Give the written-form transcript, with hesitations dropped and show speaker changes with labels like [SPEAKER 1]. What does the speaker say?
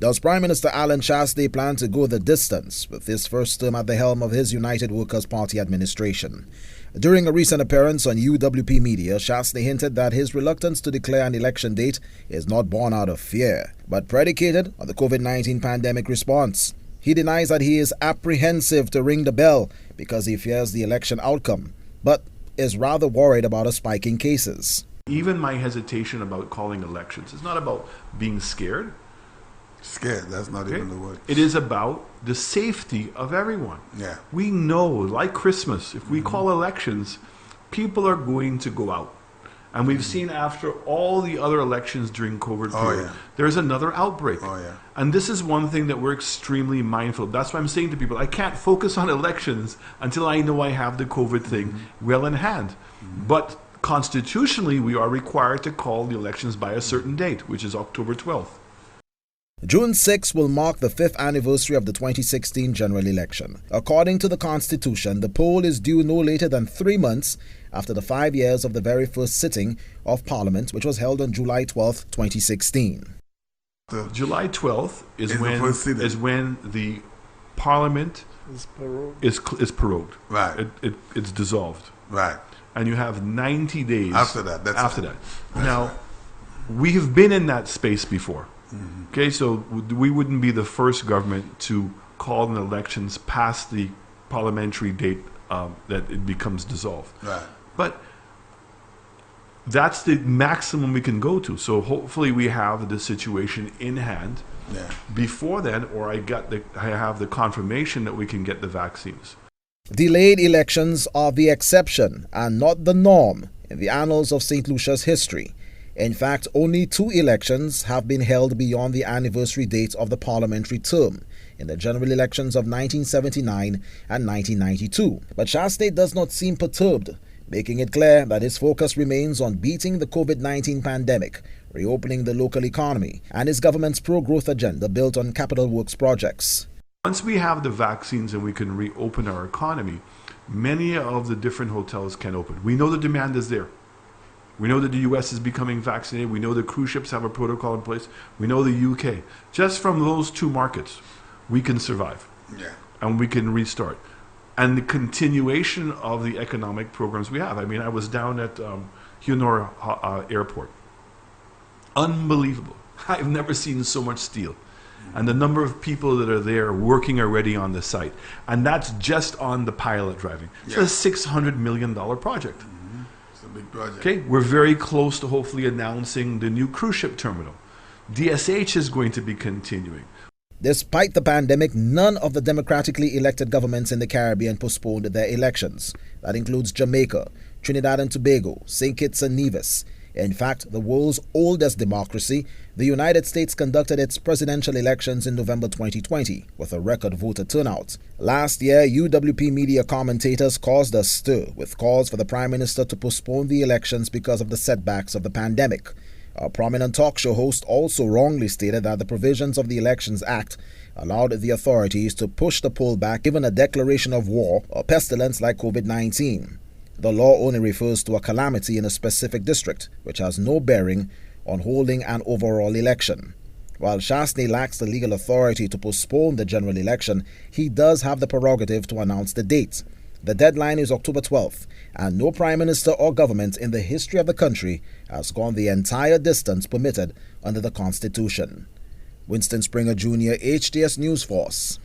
[SPEAKER 1] Does Prime Minister Allen Chastanet plan to go the distance with his first term at the helm of his United Workers' Party administration? During a recent appearance on UWP Media, Chastanet hinted that his reluctance to declare an election date is not born out of fear, but predicated on the COVID-19 pandemic response. He denies that he is apprehensive to ring the bell because he fears the election outcome, but is rather worried about a spike in cases.
[SPEAKER 2] Even my hesitation about calling elections is not about being scared.
[SPEAKER 3] Scared, that's not even the word.
[SPEAKER 2] It is about the safety of everyone.
[SPEAKER 3] Yeah.
[SPEAKER 2] We know, like Christmas, if we call elections, people are going to go out. And we've seen after all the other elections during COVID period, there's another outbreak. And this is one thing that we're extremely mindful of. That's why I'm saying to people, I can't focus on elections until I know I have the COVID thing well in hand. But constitutionally, we are required to call the elections by a certain date, which is October 12th.
[SPEAKER 1] June 6 will mark the 5th anniversary of the 2016 general election. According to the Constitution, the poll is due no later than 3 months after the 5 years of the very first sitting of Parliament, which was held on July 12, 2016.
[SPEAKER 2] July 12th is when the Parliament is prorogued.
[SPEAKER 3] Right.
[SPEAKER 2] It's dissolved.
[SPEAKER 3] Right.
[SPEAKER 2] And you have 90 days
[SPEAKER 3] after that.
[SPEAKER 2] Now, we have been in that space before. Okay, so we wouldn't be the first government to call an elections past the parliamentary date that it becomes dissolved.
[SPEAKER 3] Right.
[SPEAKER 2] But that's the maximum we can go to. So hopefully we have the situation in hand before then, or I have the confirmation that we can get the vaccines.
[SPEAKER 1] Delayed elections are the exception and not the norm in the annals of St. Lucia's history. In fact, only 2 elections have been held beyond the anniversary date of the parliamentary term, in the general elections of 1979 and 1992. But Chastanet does not seem perturbed, making it clear that his focus remains on beating the COVID-19 pandemic, reopening the local economy, and his government's pro-growth agenda built on capital works projects.
[SPEAKER 2] Once we have the vaccines and we can reopen our economy, many of the different hotels can open. We know the demand is there. We know that the US is becoming vaccinated. We know the cruise ships have a protocol in place. We know the UK. Just from those 2 markets, we can survive. And we can restart. And the continuation of the economic programs we have. I mean, I was down at Hunor Airport. Unbelievable. I've never seen so much steel. And the number of people that are there working already on the site. And that's just on the pilot driving. It's a $600 million project.
[SPEAKER 3] Big project.
[SPEAKER 2] Okay, we're very close to hopefully announcing the new cruise ship terminal. DSH is going to be continuing.
[SPEAKER 1] Despite the pandemic, none of the democratically elected governments in the Caribbean postponed their elections. That includes Jamaica, Trinidad and Tobago, St. Kitts and Nevis. In fact, the world's oldest democracy, the United States conducted its presidential elections in November 2020 with a record voter turnout. Last year, UWP media commentators caused a stir with calls for the Prime Minister to postpone the elections because of the setbacks of the pandemic. A prominent talk show host also wrongly stated that the provisions of the Elections Act allowed the authorities to push the poll back given a declaration of war or pestilence like COVID-19. The law only refers to a calamity in a specific district, which has no bearing on holding an overall election. While Chastanet lacks the legal authority to postpone the general election, he does have the prerogative to announce the date. The deadline is October 12th, and no Prime Minister or government in the history of the country has gone the entire distance permitted under the Constitution. Winston Springer Jr., HTS News Force.